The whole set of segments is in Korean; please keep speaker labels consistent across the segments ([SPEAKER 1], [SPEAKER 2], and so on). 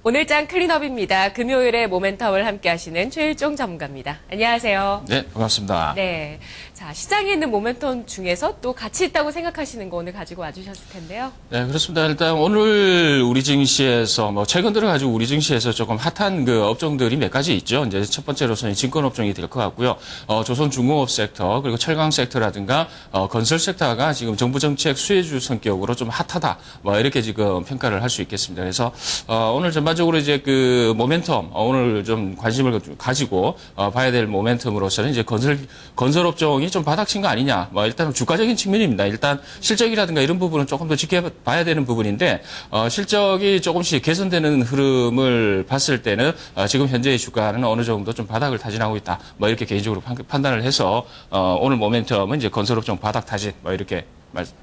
[SPEAKER 1] 오늘장 클린업입니다. 금요일에 모멘텀을 함께 하시는 최일종 전문가입니다. 안녕하세요.
[SPEAKER 2] 네, 반갑습니다.
[SPEAKER 1] 네. 자, 시장에 있는 모멘텀 중에서 또 가치 있다고 생각하시는 거 오늘 가지고 와주셨을 텐데요.
[SPEAKER 2] 네, 그렇습니다. 일단 오늘 우리 증시에서 최근 들어가지고 우리 증시에서 조금 핫한 그 업종들이 몇 가지 있죠. 이제 첫 번째로서는 증권 업종이 될 것 같고요. 조선중공업 섹터 그리고 철강 섹터라든가 건설 섹터가 지금 정부 정책 수혜주 성격으로 좀 핫하다. 이렇게 지금 평가를 할 수 있겠습니다. 그래서 오늘 전반적으로 이제 그 모멘텀 오늘 좀 관심을 가지고 봐야 될 모멘텀으로서는 이제 건설 업종이 좀 바닥친 거 아니냐. 일단 주가적인 측면입니다. 일단 실적이라든가 이런 부분은 조금 더 지켜봐야 되는 부분인데 실적이 조금씩 개선되는 흐름을 봤을 때는 지금 현재의 주가는 어느 정도 좀 바닥을 타진하고 있다. 이렇게 개인적으로 판단을 해서 오늘 모멘텀은 이제 건설 업종 바닥 타진 이렇게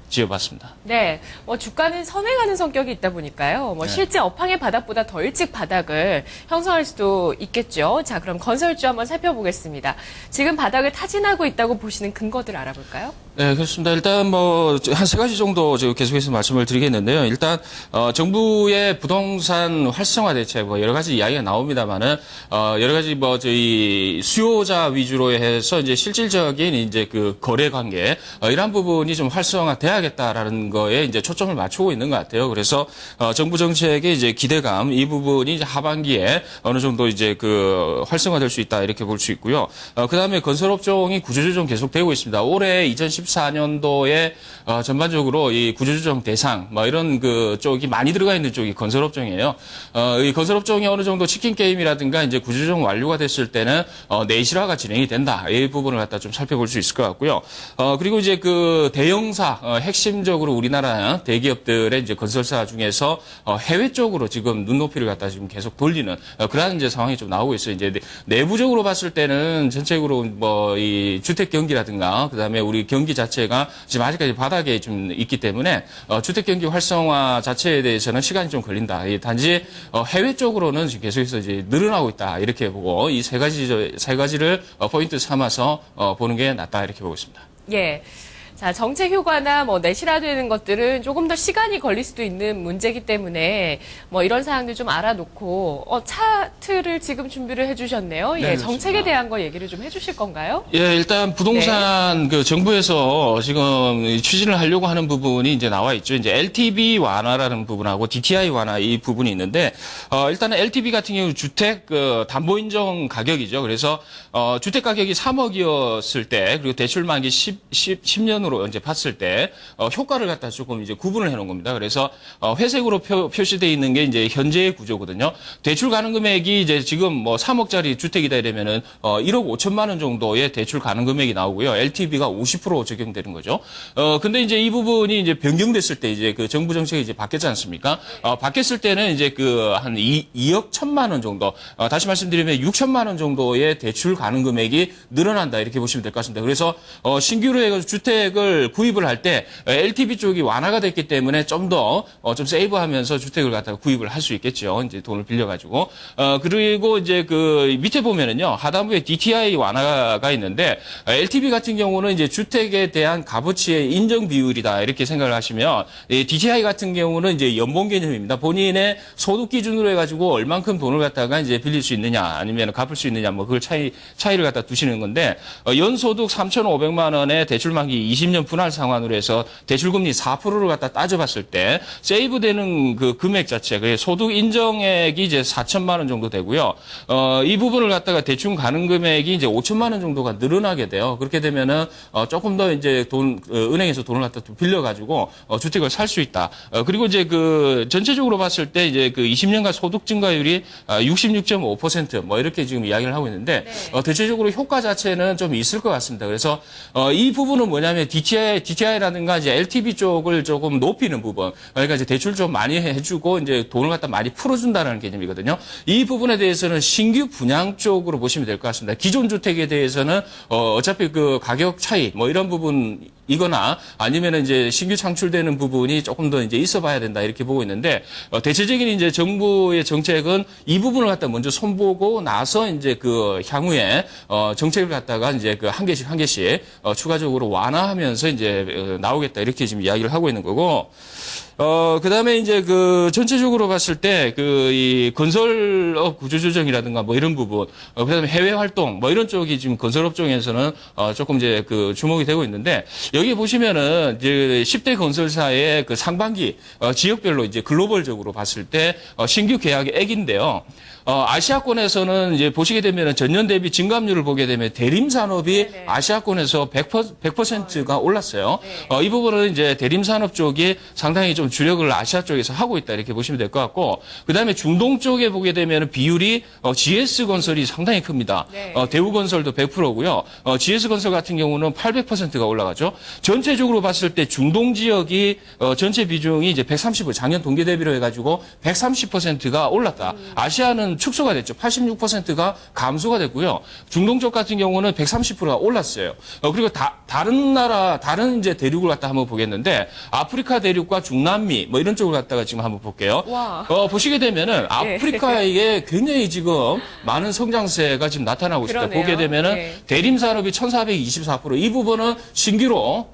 [SPEAKER 2] 지어봤습니다.
[SPEAKER 1] 네, 주가는 선행하는 성격이 있다 보니까요.
[SPEAKER 2] 네.
[SPEAKER 1] 실제 업황의 바닥보다 더 일찍 바닥을 형성할 수도 있겠죠. 자, 그럼 건설주 한번 살펴보겠습니다. 지금 바닥을 타진하고 있다고 보시는 근거들 알아볼까요?
[SPEAKER 2] 네, 그렇습니다. 일단 한 세 가지 정도 지금 계속해서 말씀을 드리겠는데요. 일단 정부의 부동산 활성화 대책 여러 가지 이야기가 나옵니다만은 여러 가지 저희 수요자 위주로 해서 이제 실질적인 이제 그 거래 관계 이러한 부분이 좀 활성화돼야겠다라는 거에 이제 초점을 맞추고 있는 것 같아요. 그래서 정부 정책의 이제 기대감 이 부분이 이제 하반기에 어느 정도 이제 그 활성화될 수 있다 이렇게 볼 수 있고요. 그다음에 건설 업종이 구조조정 계속되고 있습니다. 올해 2014년도에 전반적으로 이 구조조정 대상 이런 그 쪽이 많이 들어가 있는 쪽이 건설 업종이에요. 이 건설 업종이 어느 정도 치킨 게임이라든가 이제 구조조정 완료가 됐을 때는 내실화가 진행이 된다. 이 부분을 갖다 좀 살펴볼 수 있을 것 같고요. 그리고 이제 그 대형사 핵심적으로 우리나라 대기업들의 이제 건설사 중에서 해외 쪽으로 지금 눈높이를 갖다 지금 계속 돌리는 그러한 이제 상황이 좀 나오고 있어요. 이제 내부적으로 봤을 때는 전체적으로 이 주택 경기라든가 그다음에 우리 경기 자체가 지금 아직까지 바닥에 좀 있기 때문에 주택 경기 활성화 자체에 대해서는 시간이 좀 걸린다. 단지 해외 쪽으로는 지금 계속해서 이제 늘어나고 있다. 이렇게 보고 이 세 가지를 포인트 삼아서 보는 게 낫다. 이렇게 보고 있습니다.
[SPEAKER 1] 예. 자, 정책 효과나 내실화되는 것들은 조금 더 시간이 걸릴 수도 있는 문제이기 때문에 이런 사항들 좀 알아놓고 차트를 지금 준비를 해주셨네요.
[SPEAKER 2] 네,
[SPEAKER 1] 예, 정책에 대한 거 얘기를 좀 해주실 건가요?
[SPEAKER 2] 예, 일단 부동산 그 정부에서 지금 추진을 하려고 하는 부분이 이제 나와 있죠. 이제 LTV 완화라는 부분하고 DTI 완화 이 부분이 있는데 일단은 LTV 같은 경우 주택 그 담보 인정 가격이죠. 그래서 주택 가격이 3억이었을 때 그리고 대출 만기 10년으로 이제 봤을 때 효과를 갖다 조금 이제 구분을 해놓은 겁니다. 그래서 회색으로 표시되어 있는 게 이제 현재의 구조거든요. 대출 가능 금액이 이제 지금 3억짜리 주택이다 이러면은 1억 5천만 원 정도의 대출 가능 금액이 나오고요. LTV가 50% 적용되는 거죠. 근데 이제 이 부분이 이제 변경됐을 때 이제 그 정부 정책이 이제 바뀌었지 않습니까? 바뀌었을 때는 이제 그 한 2억 1천만 원 정도, 다시 말씀드리면 6천만 원 정도의 대출 가능 금액이 늘어난다 이렇게 보시면 될 것 같습니다. 그래서 신규로 해가지고 주택을 구입을 할 때 LTV 쪽이 완화가 됐기 때문에 좀 더 좀 세이브하면서 주택을 갖다가 구입을 할 수 있겠죠. 이제 돈을 빌려가지고 그리고 이제 그 밑에 보면은요 하단부에 DTI 완화가 있는데 LTV 같은 경우는 이제 주택에 대한 값어치의 인정 비율이다 이렇게 생각을 하시면 DTI 같은 경우는 이제 연봉 개념입니다. 본인의 소득 기준으로 해가지고 얼만큼 돈을 갖다가 이제 빌릴 수 있느냐 아니면 갚을 수 있느냐 그걸 차이를 갖다 두시는 건데 연소득 3,500만 원에 대출 만기 20년 분할 상환으로 해서 대출금리 4%를 갖다 따져봤을 때 세이브되는 그 금액 자체, 그 소득 인정액이 이제 4천만 원 정도 되고요. 이 부분을 갖다가 대출 가능 금액이 이제 5천만 원 정도가 늘어나게 돼요. 그렇게 되면은 조금 더 이제 은행에서 돈을 갖다 빌려가지고 주택을 살 수 있다. 그리고 이제 그 전체적으로 봤을 때 이제 그 20년간 소득 증가율이 66.5% 이렇게 지금 이야기를 하고 있는데 대체적으로 효과 자체는 좀 있을 것 같습니다. 그래서 이 부분은 뭐냐면 DTI라든가 이제 LTV 쪽을 조금 높이는 부분. 그러니까 이제 대출 좀 많이 해주고 이제 돈을 갖다 많이 풀어준다는 개념이거든요. 이 부분에 대해서는 신규 분양 쪽으로 보시면 될 것 같습니다. 기존 주택에 대해서는 어차피 그 가격 차이 이런 부분이거나 아니면은 이제 신규 창출되는 부분이 조금 더 이제 있어봐야 된다 이렇게 보고 있는데 대체적인 이제 정부의 정책은 이 부분을 갖다 먼저 손보고 나서 이제 그 향후에 정책을 갖다가 이제 그 한 개씩 추가적으로 완화하면서 이제 나오겠다 이렇게 지금 이야기를 하고 있는 거고 그다음에 이제 그 전체적으로 봤을 때 이 건설업 구조조정이라든가 뭐 이런 부분, 그다음에 해외 활동 뭐 이런 쪽이 지금 건설업종에서는 조금 이제 그 주목이 되고 있는데 여기 보시면은 이제 10대 건설사의 그 상반기 지역별로 이제 글로벌적으로 봤을 때 신규 계약의 액인데요. 아시아권에서는 이제 보시게 되면 전년 대비 증감률을 보게 되면 대림 산업이
[SPEAKER 1] 네네.
[SPEAKER 2] 아시아권에서 100%가 올랐어요. 이 부분은 이제 대림 산업 쪽이 상당히 좀 주력을 아시아 쪽에서 하고 있다 이렇게 보시면 될 것 같고, 그 다음에 중동 쪽에 보게 되면 비율이 GS 건설이 상당히 큽니다.
[SPEAKER 1] 네.
[SPEAKER 2] 대우 건설도 100%고요. GS 건설 같은 경우는 800%가 올라가죠. 전체적으로 봤을 때 중동 지역이 전체 비중이 이제 130%, 작년 동기 대비로 해가지고 130%가 올랐다. 아시아는 축소가 됐죠. 86%가 감소가 됐고요. 중동 쪽 같은 경우는 130%가 올랐어요. 그리고 다른 나라, 다른 이제 대륙을 갖다 한번 보겠는데, 아프리카 대륙과 중남미, 뭐 이런 쪽을 갖다가 지금 한번 볼게요.
[SPEAKER 1] 와.
[SPEAKER 2] 보시게 되면은 아프리카에 굉장히 지금 많은 성장세가 지금 나타나고 있습니다.
[SPEAKER 1] 그러네요.
[SPEAKER 2] 보게 되면은
[SPEAKER 1] 네.
[SPEAKER 2] 대림 산업이 1424%, 이 부분은 신규로,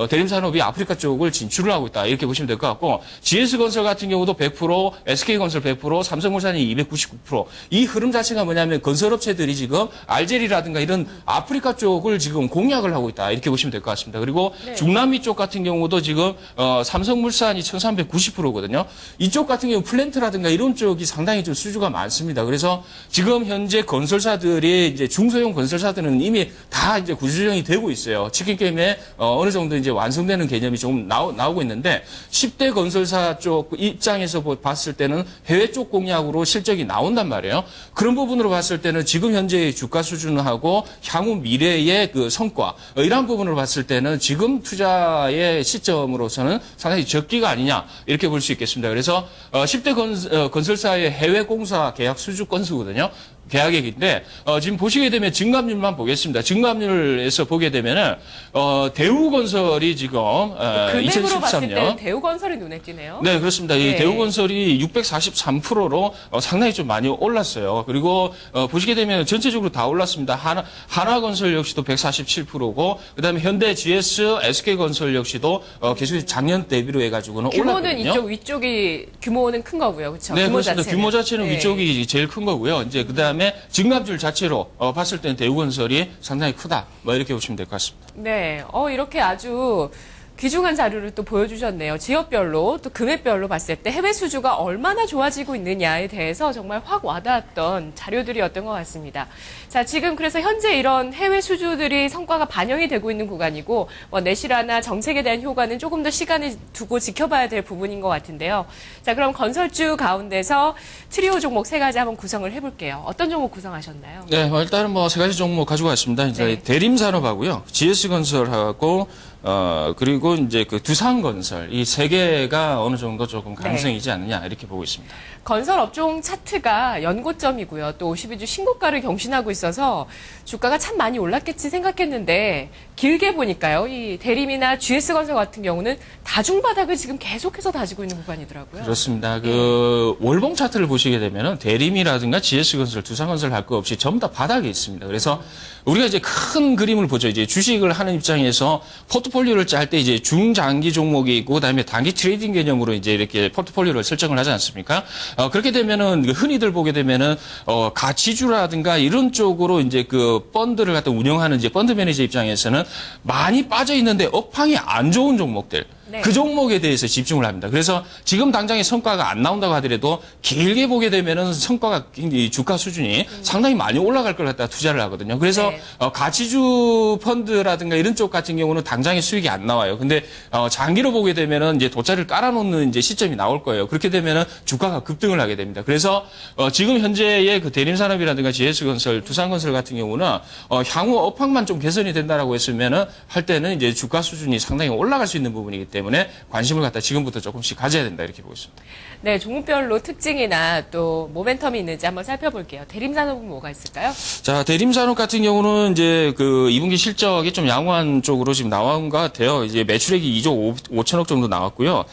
[SPEAKER 2] 대림 산업이 아프리카 쪽을 진출을 하고 있다. 이렇게 보시면 될 것 같고, GS 건설 같은 경우도 100%, SK 건설 100%, 삼성물산이 299%. 이 흐름 자체가 뭐냐면 건설업체들이 지금 알제리라든가 이런 아프리카 쪽을 지금 공략을 하고 있다. 이렇게 보시면 될 것 같습니다. 그리고
[SPEAKER 1] 네.
[SPEAKER 2] 중남미 쪽 같은 경우도 지금 삼성물산이 1390%거든요. 이쪽 같은 경우 플랜트라든가 이런 쪽이 상당히 좀 수주가 많습니다. 그래서 지금 현재 건설사들이 이제 중소형 건설사들은 이미 다 이제 구조조정이 되고 있어요. 치킨 게임에 어느 정도 이제 완성되는 개념이 조금 나오고 있는데 10대 건설사 쪽 입장에서 봤을 때는 해외 쪽 공략으로 실적이 나온단 말이에요. 그런 부분으로 봤을 때는 지금 현재의 주가 수준하고 향후 미래의 그 성과, 이러한 부분으로 봤을 때는 지금 투자의 시점으로서는 상당히 적기가 아니냐 이렇게 볼 수 있겠습니다. 그래서 10대 건설사의 해외 공사 계약 수주 건수거든요. 계약액인데 지금 보시게 되면 증감률만 보겠습니다. 증감률에서 보게 되면은 대우건설이 지금
[SPEAKER 1] 금액으로 봤을
[SPEAKER 2] 2013년
[SPEAKER 1] 때 대우건설이 눈에 띄네요.
[SPEAKER 2] 네, 그렇습니다. 이
[SPEAKER 1] 네.
[SPEAKER 2] 대우건설이 643%로 상당히 좀 많이 올랐어요. 그리고 보시게 되면 전체적으로 다 올랐습니다. 하나건설 역시도 147%고, 그다음에 현대 GS, SK건설 역시도 계속 작년 대비로 해가지고는
[SPEAKER 1] 규모는
[SPEAKER 2] 올랐거든요.
[SPEAKER 1] 이쪽 위쪽이 규모는 큰 거고요, 그렇죠?
[SPEAKER 2] 네,
[SPEAKER 1] 규모
[SPEAKER 2] 그렇습니다. 규모 자체는
[SPEAKER 1] 네.
[SPEAKER 2] 위쪽이 제일 큰 거고요. 이제 그다음에 증감률 자체로 봤을 때는 대우건설이 상당히 크다. 뭐 이렇게 보시면 될 것 같습니다.
[SPEAKER 1] 네, 이렇게 아주 귀중한 자료를 또 보여주셨네요. 지역별로 또 금액별로 봤을 때 해외 수주가 얼마나 좋아지고 있느냐에 대해서 정말 확 와닿았던 자료들이었던 것 같습니다. 자, 지금 그래서 현재 이런 해외 수주들이 성과가 반영이 되고 있는 구간이고, 내실화나 정책에 대한 효과는 조금 더 시간을 두고 지켜봐야 될 부분인 것 같은데요. 자, 그럼 건설주 가운데서 트리오 종목 세 가지 한번 구성을 해볼게요. 어떤 종목 구성하셨나요?
[SPEAKER 2] 네, 일단은 뭐 세 가지 종목 가지고 왔습니다. 이제
[SPEAKER 1] 네.
[SPEAKER 2] 대림산업하고요, GS건설하고 그리고 이제 그 두산건설, 이 세 개가 어느 정도 조금 가능성이지 않느냐 이렇게 보고 있습니다.
[SPEAKER 1] 건설 업종 차트가 연고점이고요. 또 52주 신고가를 경신하고 있어서 주가가 참 많이 올랐겠지 생각했는데 길게 보니까요. 이 대림이나 GS건설 같은 경우는 다중바닥을 지금 계속해서 다지고 있는 구간이더라고요.
[SPEAKER 2] 그렇습니다. 그 월봉 차트를 보시게 되면은 대림이라든가 GS건설, 두산건설 할 거 없이 전부 다 바닥에 있습니다. 그래서 우리가 이제 큰 그림을 보죠. 이제 주식을 하는 입장에서 포트폴리오를 짤 때 이제 중장기 종목이 있고, 그다음에 단기 트레이딩 개념으로 이제 이렇게 포트폴리오를 설정을 하지 않습니까? 그렇게 되면은 흔히들 보게 되면은 가치주라든가 이런 쪽으로 이제 그 펀드를 갖다 운영하는 이제 펀드 매니저 입장에서는 많이 빠져 있는데 업황이 안 좋은 종목들.
[SPEAKER 1] 네.
[SPEAKER 2] 그 종목에 대해서 집중을 합니다. 그래서 지금 당장에 성과가 안 나온다고 하더라도 길게 보게 되면은 성과가 이 주가 수준이 상당히 많이 올라갈 걸 갖다 투자를 하거든요. 그래서
[SPEAKER 1] 네.
[SPEAKER 2] 가치주 펀드라든가 이런 쪽 같은 경우는 당장에 수익이 안 나와요. 근데 장기로 보게 되면은 이제 돗자리를 깔아놓는 이제 시점이 나올 거예요. 그렇게 되면은 주가가 급등을 하게 됩니다. 그래서 지금 현재의 그 대림산업이라든가 GS건설, 두산건설 같은 경우는 향후 업황만 좀 개선이 된다라고 했으면은 할 때는 이제 주가 수준이 상당히 올라갈 수 있는 부분이기 때문에 관심을 갖다 지금부터 조금씩 가져야 된다 이렇게 보고 있습니다.
[SPEAKER 1] 네, 종목별로 특징이나 또 모멘텀이 있는지 한번 살펴볼게요. 대림산업은 뭐가 있을까요?
[SPEAKER 2] 자, 대림산업 같은 경우는 이제 그 2분기 실적이 좀 양호한 쪽으로 지금 나온 것 같아요. 이제 매출액이 2조 5천억 정도 나왔고요.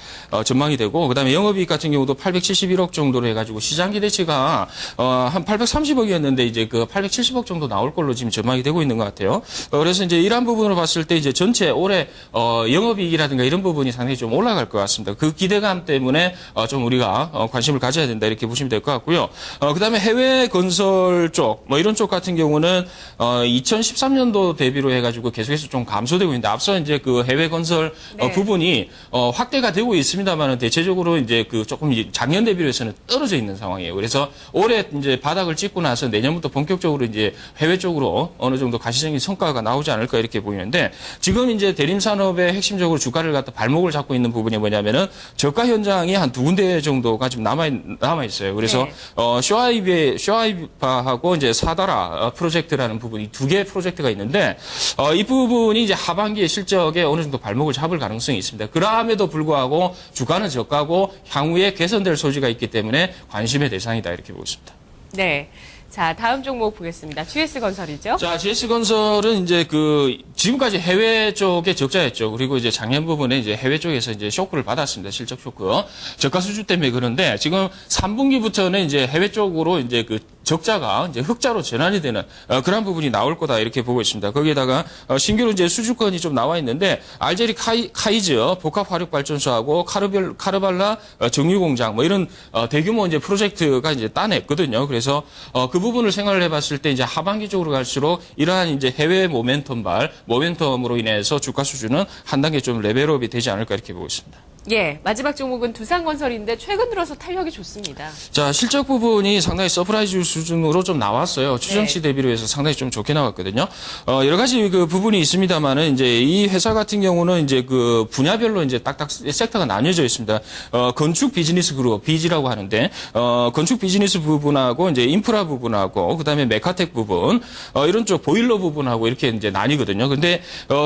[SPEAKER 2] 전망이 되고, 그다음에 영업이익 같은 경우도 871억 정도로 해가지고 시장 기대치가 한 830억이었는데 이제 그 870억 정도 나올 걸로 지금 전망이 되고 있는 것 같아요. 그래서 이제 이러한 부분으로 봤을 때 이제 전체 올해 영업이익이라든가 이런 부분 부분이 상당히 좀 올라갈 것 같습니다. 그 기대감 때문에 좀 우리가 관심을 가져야 된다 이렇게 보시면 될 것 같고요. 그다음에 해외 건설 쪽, 뭐 이런 쪽 같은 경우는 2013년도 대비로 해가지고 계속해서 좀 감소되고 있는데 앞서 이제 그 해외 건설
[SPEAKER 1] 네.
[SPEAKER 2] 부분이 확대가 되고 있습니다만은 대체적으로 이제 그 조금 작년 대비로 해서는 떨어져 있는 상황이에요. 그래서 올해 이제 바닥을 찍고 나서 내년부터 본격적으로 이제 해외 쪽으로 어느 정도 가시적인 성과가 나오지 않을까 이렇게 보이는데 지금 이제 대림산업의 핵심적으로 주가를 갖다 발목을 잡고 있는 부분이 뭐냐면은 저가 현장이 한 두 군데 정도가 지금 남아 있어요. 그래서
[SPEAKER 1] 네.
[SPEAKER 2] 쇼아이바하고 이제 사다라 프로젝트라는 부분이 두 개의 프로젝트가 있는데 이 부분이 이제 하반기에 실적에 어느 정도 발목을 잡을 가능성이 있습니다. 그럼에도 불구하고 주가는 저가고 향후에 개선될 소지가 있기 때문에 관심의 대상이다 이렇게 보고 있습니다.
[SPEAKER 1] 네. 자, 다음 종목 보겠습니다. GS건설이죠?
[SPEAKER 2] 자, GS건설은 이제 지금까지 해외 쪽에 적자였죠. 그리고 이제 작년 부분에 이제 해외 쪽에서 이제 쇼크를 받았습니다. 실적 쇼크. 저가 수주 때문에 그런데 지금 3분기부터는 이제 해외 쪽으로 이제 적자가 이제 흑자로 전환이 되는 그런 부분이 나올 거다 이렇게 보고 있습니다. 거기에다가 신규로 이제 수주권이 좀 나와 있는데 알제리 카이즈 복합 화력 발전소하고 카르발라 정유공장 뭐 이런 대규모 이제 프로젝트가 이제 따냈거든요. 그래서 그 부분을 생각을 해봤을 때 이제 하반기 쪽으로 갈수록 이러한 이제 해외 모멘텀으로 인해서 주가 수준은 한 단계 좀 레벨업이 되지 않을까 이렇게 보고 있습니다.
[SPEAKER 1] 예, 마지막 종목은 두산건설인데 최근 들어서 탄력이 좋습니다.
[SPEAKER 2] 자, 실적 부분이 상당히 서프라이즈 수준으로 좀 나왔어요. 추정치 대비로 해서 상당히 좀 좋게 나왔거든요. 여러 가지 그 부분이 있습니다만은 이제 이 회사 같은 경우는 이제 그 분야별로 이제 딱딱 섹터가 나뉘어져 있습니다. 건축 비즈니스 그룹, 비지라고 하는데, 건축 비즈니스 부분하고 이제 인프라 부분하고, 그 다음에 메카텍 부분, 이런 쪽 보일러 부분하고 이렇게 이제 나뉘거든요. 근데,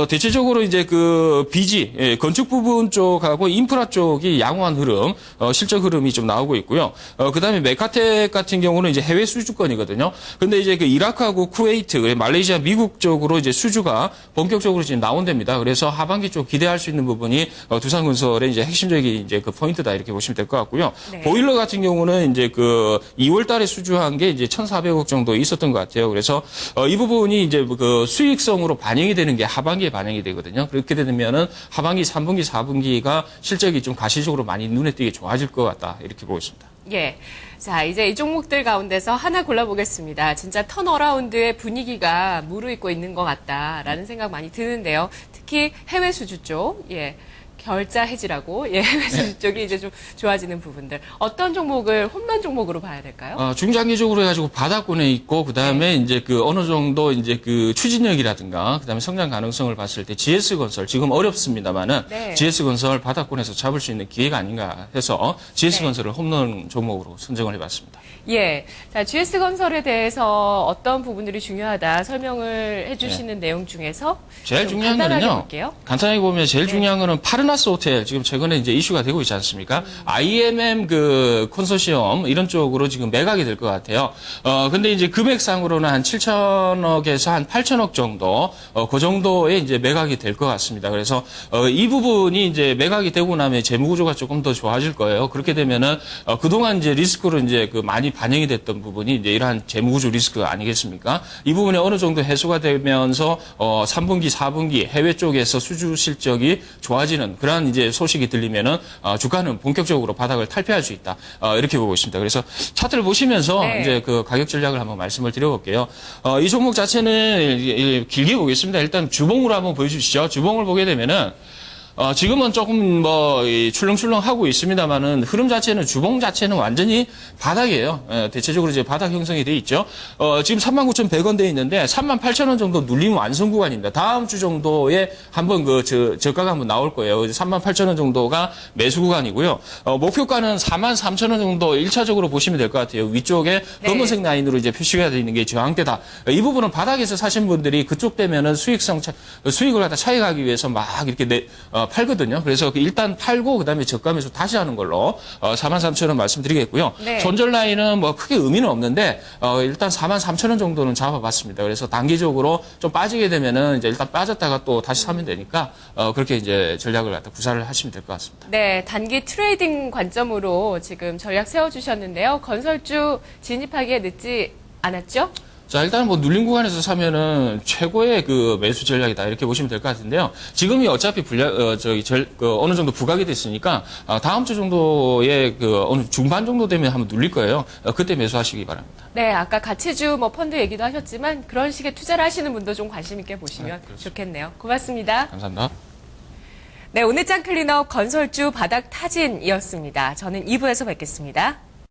[SPEAKER 2] 대체적으로 이제 그 비지, 건축 부분 쪽하고 인프라 쪽이 양호한 흐름, 실적 흐름이 좀 나오고 있고요. 그다음에 메카텍 같은 경우는 이제 해외 수주권이거든요. 근데 이제 그 이라크하고 쿠웨이트, 말레이시아, 미국 쪽으로 이제 수주가 본격적으로 지금 나온답니다. 그래서 하반기 쪽 기대할 수 있는 부분이 두산건설의 이제 핵심적인 이제 그 포인트다 이렇게 보시면 될 것 같고요.
[SPEAKER 1] 네.
[SPEAKER 2] 보일러 같은 경우는 이제 그 2월 달에 수주한 게 이제 1,400억 정도 있었던 것 같아요. 그래서 이 부분이 이제 그 수익성으로 반영이 되는 게 하반기에 반영이 되거든요. 그렇게 되면은 하반기 3분기, 4분기가 실적이 좀 가시적으로 많이 눈에 띄게 좋아질 것 같다 이렇게 보고 있습니다.
[SPEAKER 1] 예. 자, 이제 이 종목들 가운데서 하나 골라보겠습니다. 진짜 턴어라운드의 분위기가 무르익고 있는 것 같다라는 생각 많이 드는데요. 특히 해외 수주 쪽, 예. 결자 해지라고, 예, 해외 수주 쪽이 이제 좀 좋아지는 부분들. 어떤 종목을 홈런 종목으로 봐야 될까요?
[SPEAKER 2] 중장기적으로 해가지고 바닥권에 있고, 그 다음에 이제 그 어느 정도 이제 그 추진력이라든가, 그 다음에 성장 가능성을 봤을 때 GS건설, 지금 어렵습니다만은,
[SPEAKER 1] 네.
[SPEAKER 2] GS건설 바닥권에서 잡을 수 있는 기회가 아닌가 해서 GS건설을 홈런 종목으로 선정을 해봤습니다.
[SPEAKER 1] 예. 자, GS건설에 대해서 어떤 부분들이 중요하다 설명을 해주시는 내용 중에서
[SPEAKER 2] 제일
[SPEAKER 1] 좀
[SPEAKER 2] 중요한
[SPEAKER 1] 간단하게
[SPEAKER 2] 거는요.
[SPEAKER 1] 볼게요.
[SPEAKER 2] 간단하게 보면 제일 중요한 거는 파르나스 호텔 지금 최근에 이제 이슈가 되고 있지 않습니까? IMM 그 컨소시엄 이런 쪽으로 지금 매각이 될 것 같아요. 근데 이제 금액상으로는 한 7천억에서 한 8천억 정도 그 정도의 이제 매각이 될 것 같습니다. 그래서 이 부분이 이제 매각이 되고 나면 재무 구조가 조금 더 좋아질 거예요. 그렇게 되면은 그동안 이제 리스크로 이제 그 많이 반영이 됐던 부분이 이제 이러한 재무구조 리스크 아니겠습니까? 이 부분이 어느 정도 해소가 되면서 3분기, 4분기 해외 쪽에서 수주 실적이 좋아지는 그러한 이제 소식이 들리면은 주가는 본격적으로 바닥을 탈피할 수 있다. 이렇게 보고 있습니다. 그래서 차트를 보시면서
[SPEAKER 1] 네.
[SPEAKER 2] 이제 그 가격 전략을 한번 말씀을 드려볼게요. 이 종목 자체는 길게 보겠습니다. 일단 주봉으로 한번 보여주시죠. 주봉을 보게 되면은 지금은 조금 출렁출렁하고 있습니다만은 흐름 자체는 주봉 자체는 완전히 바닥이에요. 대체적으로 이제 바닥 형성이 돼 있죠. 지금 39,100원 돼 있는데 38,000원 정도 눌림 완성 구간입니다. 다음 주 정도에 한번 저가가 한번 나올 거예요. 38,000원 정도가 매수 구간이고요. 목표가는 43,000원 정도 1차적으로 보시면 될 것 같아요. 위쪽에
[SPEAKER 1] 네.
[SPEAKER 2] 검은색 라인으로 이제 표시가 되어 있는 게 저항대다. 이 부분은 바닥에서 사신 분들이 그쪽 되면은 수익을 갖다 차익하기 위해서 막 이렇게 팔거든요. 그래서 일단 팔고 그다음에 저가 매수 다시 하는 걸로 43,000원 말씀드리겠고요.
[SPEAKER 1] 네.
[SPEAKER 2] 손절 라인은 뭐 크게 의미는 없는데 일단 43,000원 정도는 잡아봤습니다. 그래서 단기적으로 좀 빠지게 되면은 이제 일단 빠졌다가 또 다시 사면 되니까 그렇게 이제 전략을 갖다 구사를 하시면 될 것 같습니다.
[SPEAKER 1] 네, 단기 트레이딩 관점으로 지금 전략 세워주셨는데요. 건설주 진입하기에 늦지 않았죠?
[SPEAKER 2] 자, 일단 뭐 눌림 구간에서 사면은 최고의 그 매수 전략이다. 이렇게 보시면 될 것 같은데요. 지금이 어차피 어느 정도 부각이 됐으니까, 다음 주 정도에 어느 중반 정도 되면 한번 눌릴 거예요. 그때 매수하시기 바랍니다.
[SPEAKER 1] 네, 아까 가치주 뭐 펀드 얘기도 하셨지만 그런 식의 투자를 하시는 분도 좀 관심 있게 보시면
[SPEAKER 2] 네, 그렇죠.
[SPEAKER 1] 좋겠네요. 고맙습니다.
[SPEAKER 2] 감사합니다.
[SPEAKER 1] 네, 오늘 장 클린업 건설주 바닥 타진이었습니다. 저는 2부에서 뵙겠습니다.